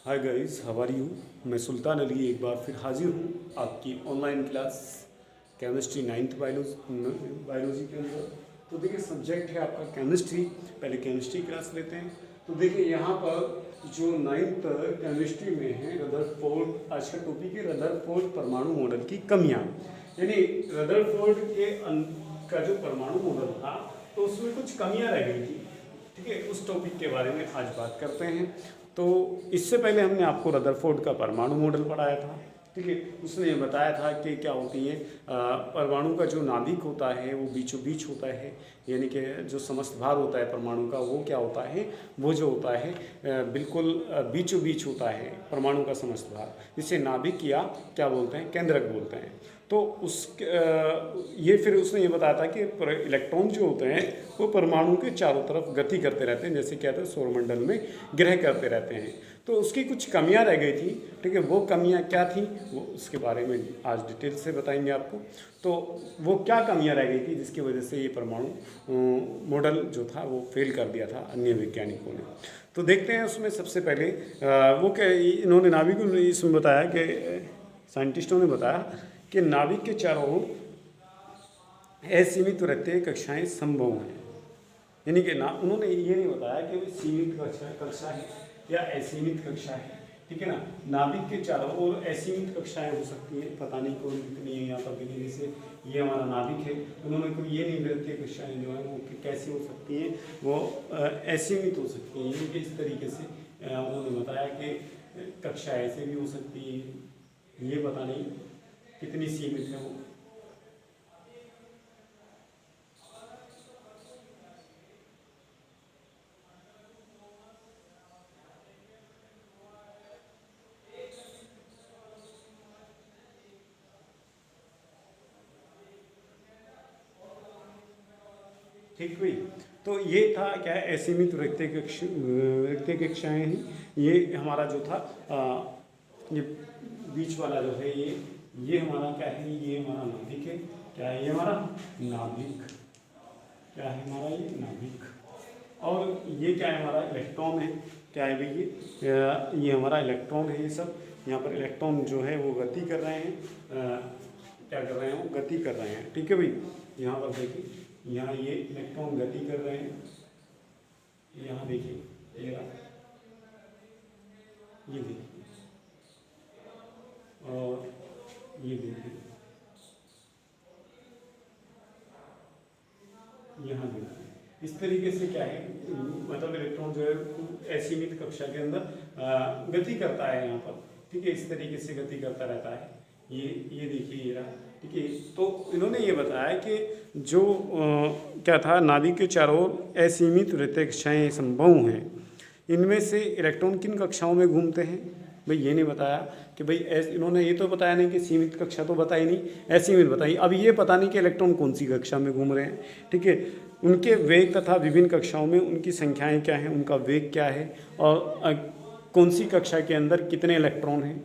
Hi guys, how are you. मैं सुल्तान अली एक बार फिर हाजिर हूँ आपकी online class chemistry 9th biology के अंदर। तो देखिए, सब्जेक्ट है आपका केमिस्ट्री। पहले केमिस्ट्री क्लास लेते हैं। तो देखिए यहाँ पर जो 9th केमिस्ट्री में है रदरफोर्ड, आज का टॉपिक है रदरफोर्ड परमाणु मॉडल की कमियाँ। यानी रदरफोर्ड का जो परमाणु मॉडल था तो उसमें कुछ कमियाँ रह गई थी। ठीक है, उस टॉपिक के बारे में आज बात करते हैं। तो इससे पहले हमने आपको रदरफोर्ड का परमाणु मॉडल पढ़ाया था। ठीक है, उसने ये बताया था कि क्या होती है परमाणु का जो नाभिक होता है वो बीचों बीच होता है। यानी कि जो समस्त भार होता है परमाणु का वो क्या होता है, वो जो होता है बिल्कुल बीचों बीच होता है परमाणु का समस्त भार, जिसे नाभिक या क्या बोलते हैं, केंद्रक बोलते हैं। तो ये फिर उसने ये बताया था कि इलेक्ट्रॉन जो होते हैं वो परमाणु के चारों तरफ गति करते रहते हैं, जैसे क्या था सौरमंडल में ग्रह करते रहते हैं। तो उसकी कुछ कमियां रह गई थी। ठीक है, वो कमियां क्या थी वो उसके बारे में आज डिटेल से बताएंगे आपको। तो वो क्या कमियां रह गई थी जिसकी वजह से ये परमाणु मॉडल जो था वो फेल कर दिया था अन्य वैज्ञानिकों ने। तो देखते हैं उसमें सबसे पहले वो क्या इन्होंने नाभिकों ने इसमें बताया कि साइंटिस्टों ने बताया कि नाभिक के चारों ओर असीमित वृत्तीय कक्षाएं संभव हैं। यानी कि ना उन्होंने ये नहीं बताया कि वो सीमित कक्षा है या असीमित कक्षा है। ठीक है ना, नाभिक के चारों ओर असीमित कक्षाएं हो सकती हैं, पता नहीं कौन कितनी है यहाँ पर देखने से। ये हमारा नाभिक है, उन्होंने कोई ये नहीं वृत्तीय कक्षाएं जो है वो कैसी हो सकती हैं, वो असीमित हो सकती हैं। यानी कि इस तरीके से उन्होंने बताया कि कक्षा ऐसे भी हो सकती है, ये पता नहीं कितनी सीमित है वो। ठीक हुई। तो ये था क्या है, असीमित वृत्तीय कक्षाएं हैं। ये हमारा जो था ये बीच वाला जो है ये हमारा क्या है, ये हमारा नाभिक है। क्या है ये हमारा नाभिक, क्या है हमारा ये नाभिक। और ये क्या है हमारा इलेक्ट्रॉन है। क्या है भाई ये हमारा इलेक्ट्रॉन है। ये सब यहाँ पर इलेक्ट्रॉन जो है वो गति कर रहे हैं, क्या कर रहे हैं, वो गति कर रहे हैं। ठीक है भाई, यहाँ पर देखिए, यहाँ ये इलेक्ट्रॉन गति कर रहे हैं। यहाँ देखिए ये देखिए और ये देखिए, यहाँ देखिए। इस तरीके से क्या है, मतलब इलेक्ट्रॉन जो है असीमित कक्षा के अंदर गति करता है यहाँ पर। ठीक है, इस तरीके से गति करता रहता है। ये देखिए ये रहा। ठीक है, तो इन्होंने ये बताया कि जो क्या था, नाभिक के चारों ओर असीमित वृत्तीय कक्षाएं संभव हैं। इनमें से इलेक्ट्रॉन किन कक्षाओं में घूमते हैं। भाई ये नहीं बताया कि भाई इन्होंने ये तो बताया नहीं कि सीमित कक्षा तो बताई नहीं, असीमित बताई। अब ये पता नहीं कि इलेक्ट्रॉन कौन सी कक्षा में घूम रहे हैं। ठीक है, उनके वेग तथा विभिन्न कक्षाओं में उनकी संख्याएं क्या हैं, उनका वेग क्या है, और कौन सी कक्षा के अंदर कितने इलेक्ट्रॉन हैं,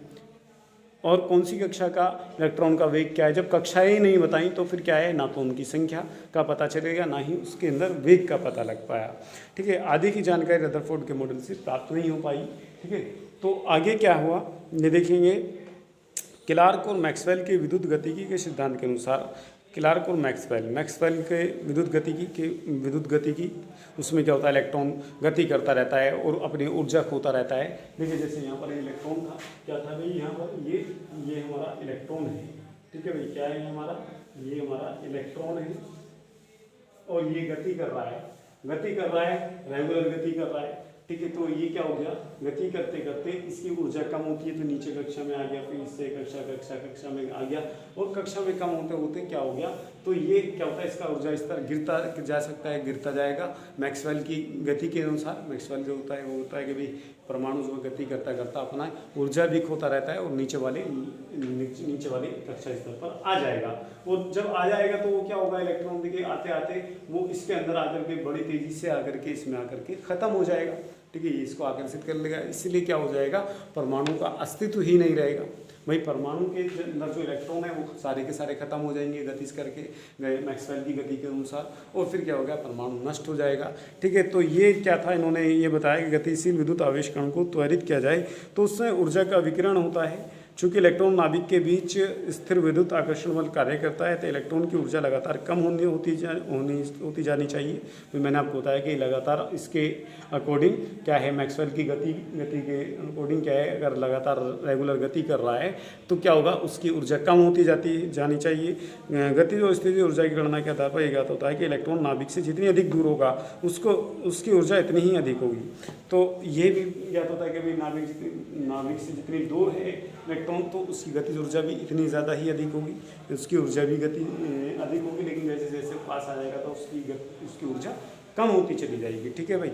और कौन सी कक्षा का इलेक्ट्रॉन का वेग क्या है। जब कक्षाएं ही नहीं बताई तो फिर क्या है, ना तो उनकी संख्या का पता चलेगा, ना ही उसके अंदर वेग का पता लग पाया। ठीक है, आगे की जानकारी रदरफोर्ड के मॉडल से प्राप्त नहीं हो पाई। ठीक है, तो आगे क्या हुआ ये देखेंगे। क्लार्क और मैक्सवेल के विद्युत गतिकी के सिद्धांत के अनुसार, क्लार्क और मैक्सवेल के विद्युत गतिकी उसमें क्या होता है, इलेक्ट्रॉन गति करता रहता है और अपनी ऊर्जा खोता रहता है। देखिए जैसे यहाँ पर इलेक्ट्रॉन था, क्या था भाई, यहाँ पर ये हमारा इलेक्ट्रॉन है। ठीक है भाई, क्या है हमारा, ये हमारा इलेक्ट्रॉन है और ये गति कर रहा है, रेगुलर गति कर रहा है। ठीक है, तो ये क्या हो गया, गति करते करते इसकी ऊर्जा कम होती है तो नीचे कक्षा में आ गया, फिर इससे कक्षा में आ गया, और कक्षा में कम होते होते क्या हो गया, तो ये क्या होता है, इसका ऊर्जा स्तर गिरता जा सकता है, गिरता जाएगा मैक्सवेल की गति के अनुसार। मैक्सवेल जो होता है वो होता है कि भाई परमाणु जो गति करता करता अपना ऊर्जा भी खोता रहता है और नीचे वाले कक्षा स्तर पर आ जाएगा। और जब आ जाएगा तो वो क्या होगा, इलेक्ट्रॉन देखिए आते आते वो इसके अंदर आकर के बड़ी तेजी से आकर के इसमें आकर के खत्म हो जाएगा। ठीक है, इसको आकर्षित कर लेगा, इसलिए क्या हो जाएगा, परमाणु का अस्तित्व ही नहीं रहेगा। भाई परमाणु के अंदर जो इलेक्ट्रॉन है वो सारे के सारे खत्म हो जाएंगे गतिज करके गए मैक्सवेल की गति के अनुसार, और फिर क्या होगा, परमाणु नष्ट हो जाएगा। ठीक है, तो ये क्या था, इन्होंने ये बताया कि गतिशील विद्युत आवेश कण को त्वरित किया जाए तो उससे ऊर्जा का विकिरण होता है। चूंकि इलेक्ट्रॉन नाभिक के बीच स्थिर विद्युत आकर्षण बल कार्य करता है तो इलेक्ट्रॉन की ऊर्जा लगातार कम होती जानी चाहिए। तो मैंने आपको बताया कि लगातार इसके अकॉर्डिंग क्या है, मैक्सवेल की गति के अकॉर्डिंग क्या है, अगर लगातार रेगुलर गति कर रहा है तो क्या होगा, उसकी ऊर्जा कम होती जानी चाहिए। गति और स्थिति ऊर्जा की गणना के आधार पर यह ज्ञात होता है कि इलेक्ट्रॉन नाभिक से जितनी अधिक दूर होगा उसकी ऊर्जा इतनी ही अधिक होगी। तो ये भी ज्ञात होता है कि भाई नाभिक से जितनी दूर है इलेक्ट्रॉन तो उसकी गतिज ऊर्जा भी इतनी ज़्यादा ही अधिक होगी, उसकी ऊर्जा भी अधिक होगी, लेकिन जैसे जैसे पास आ जाएगा तो उसकी ऊर्जा कम होती चली जाएगी। ठीक है भाई,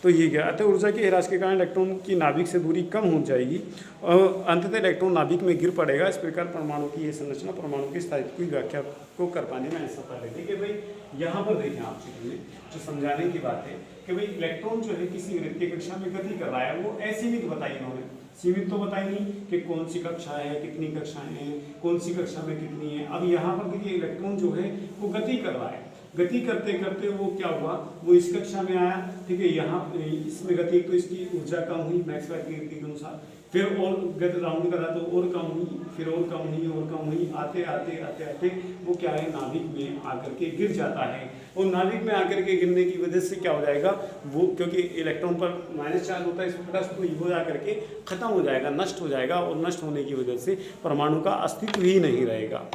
तो ये क्या, अतः ऊर्जा के ह्रास के कारण इलेक्ट्रॉन की नाभिक से दूरी कम हो जाएगी और अंततः इलेक्ट्रॉन नाभिक में गिर पड़ेगा। इस प्रकार परमाणु की यह संरचना परमाणु के स्थायित्व की व्याख्या को कर पाने में असफल है। ठीक है भाई, यहाँ पर देखें आप चीज़ें जो समझाने की बात है कि भाई इलेक्ट्रॉन जो है किसी वृत्तीय कक्षा में गति कर रहा है, वो असीमित बताई इन्होंने, सीमित तो बताई नहीं कि कौन सी कक्षा है, कितनी कक्षाएं हैं, कौन सी कक्षा में कितनी है। अब यहाँ पर देखिए इलेक्ट्रॉन जो है वो गति कर रहा है, गति करते करते वो क्या हुआ, वो इस कक्षा में आया। ठीक है, यहाँ इसमें गति तो इसकी ऊर्जा कम हुई मैक्सवेल की गति के अनुसार, फिर और गति राउंड करा तो और कम हुई, फिर और कम हुई और कम हुई, आते आते आते आते वो क्या है, नाभिक में आकर के गिर जाता है। और नाभिक में आकर के गिरने की वजह से क्या हो जाएगा, वो क्योंकि इलेक्ट्रॉन पर माइनस चार्ज होता है इस प्लस, तो ये हो जा करके खत्म हो जाएगा, नष्ट हो जाएगा, और नष्ट होने की वजह से परमाणु का अस्तित्व ही नहीं रहेगा।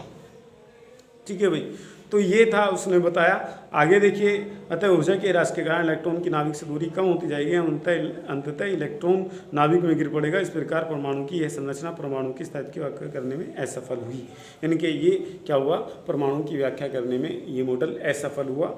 ठीक है भाई, तो ये था उसने बताया। आगे देखिए, अतः ऊर्जा के ह्रास के कारण इलेक्ट्रॉन की नाभिक से दूरी कम होती जाएगी, अंततः इलेक्ट्रॉन नाभिक में गिर पड़ेगा। इस प्रकार परमाणु की यह संरचना परमाणु की स्थायित्व की व्याख्या करने में असफल हुई। यानी कि ये क्या हुआ, परमाणु की व्याख्या करने में ये मॉडल असफल हुआ।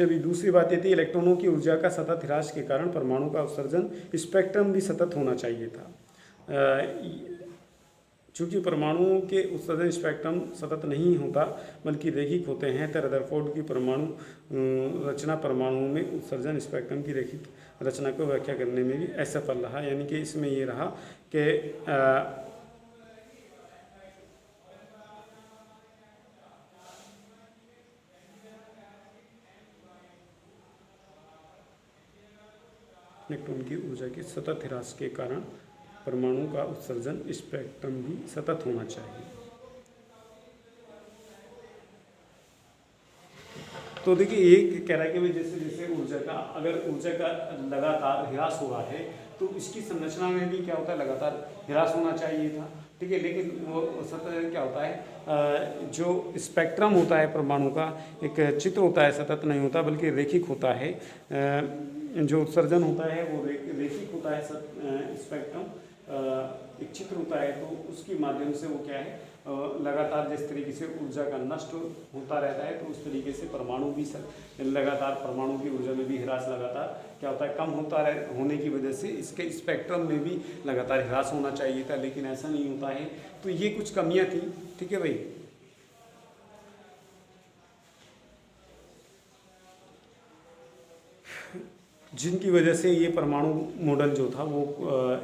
भी दूसरी बात ये थी, इलेक्ट्रॉनों की ऊर्जा का सतत ह्रास के कारण परमाणु का उत्सर्जन स्पेक्ट्रम भी सतत होना चाहिए था। चूंकि परमाणुओं के उत्सर्जन स्पेक्ट्रम सतत नहीं होता बल्कि रैखिक होते हैं, तो रदरफोर्ड की परमाणु रचना परमाणुओं में उत्सर्जन स्पेक्ट्रम की रैखिक रचना को व्याख्या करने में भी असफल रहा। यानी कि इसमें ये रहा कि इलेक्ट्रॉन की ऊर्जा के सतत ह्रास के कारण परमाणु का उत्सर्जन स्पेक्ट्रम भी सतत होना चाहिए। तो देखिए ये कह रहा है कि जैसे जैसे अगर ऊर्जा का लगातार ह्रास हो रहा है तो इसकी संरचना में भी क्या होता है, लगातार ह्रास होना चाहिए था। ठीक है, लेकिन वो सतत क्या होता है, जो स्पेक्ट्रम होता है परमाणु का एक चित्र होता है, सतत नहीं होता बल्कि रैखिक होता है। जो उत्सर्जन होता है वो रैखिक होता है, स्पेक्ट्रम एक चित्र होता है, तो उसके माध्यम से वो क्या है, लगातार जिस तरीके से ऊर्जा का नष्ट होता रहता है, तो उस तरीके से परमाणु भी लगातार परमाणु की ऊर्जा में भी ह्रास लगातार क्या होता है, कम होने की वजह से इसके स्पेक्ट्रम में भी लगातार ह्रास होना चाहिए था, लेकिन ऐसा नहीं होता है। तो ये कुछ कमियां थी। ठीक है भाई, जिनकी वजह से ये परमाणु मॉडल जो था वो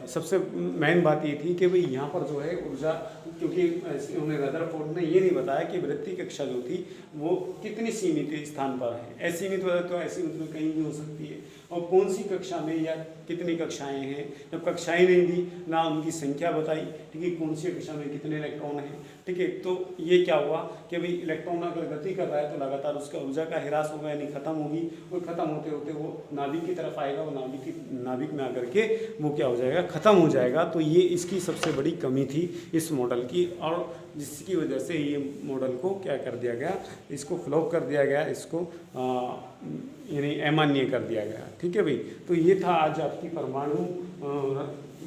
सबसे मेन बात ये थी कि भाई यहाँ पर जो है ऊर्जा, क्योंकि उन्होंने रदरफोर्ड ने ये नहीं बताया कि वृत्तीय कक्षा जो थी वो कितनी सीमित स्थान पर है। असीमित तो असीमित में कहीं भी हो सकती है, और कौन सी कक्षा में या कितनी कक्षाएं हैं, जब कक्षाएं नहीं दी ना उनकी संख्या बताई। ठीक है, कौन सी कक्षा में कितने इलेक्ट्रॉन हैं। ठीक है, तो ये क्या हुआ कि भाई इलेक्ट्रॉन अगर गति कर रहा है तो लगातार उसका ऊर्जा का ह्रास होगा, यानी खत्म होगी, और खत्म होते होते वो नाभिक की तरफ आएगा, वो नाभिक में आकर के वो क्या हो जाएगा, खत्म हो जाएगा। तो ये इसकी सबसे बड़ी कमी थी इस मॉडल की, और जिसकी वजह से ये मॉडल को क्या कर दिया गया, इसको फ्लॉप कर दिया गया, इसको यानी अमान्य कर दिया गया। ठीक है भाई, तो ये था आज आपकी परमाणु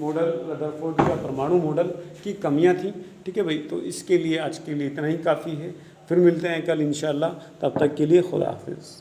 मॉडल, रदरफोर्ड का परमाणु मॉडल की कमियां थी। ठीक है भाई, तो इसके लिए आज के लिए इतना ही काफ़ी है। फिर मिलते हैं कल इंशाल्लाह, तब तक के लिए खुदा हाफिज़।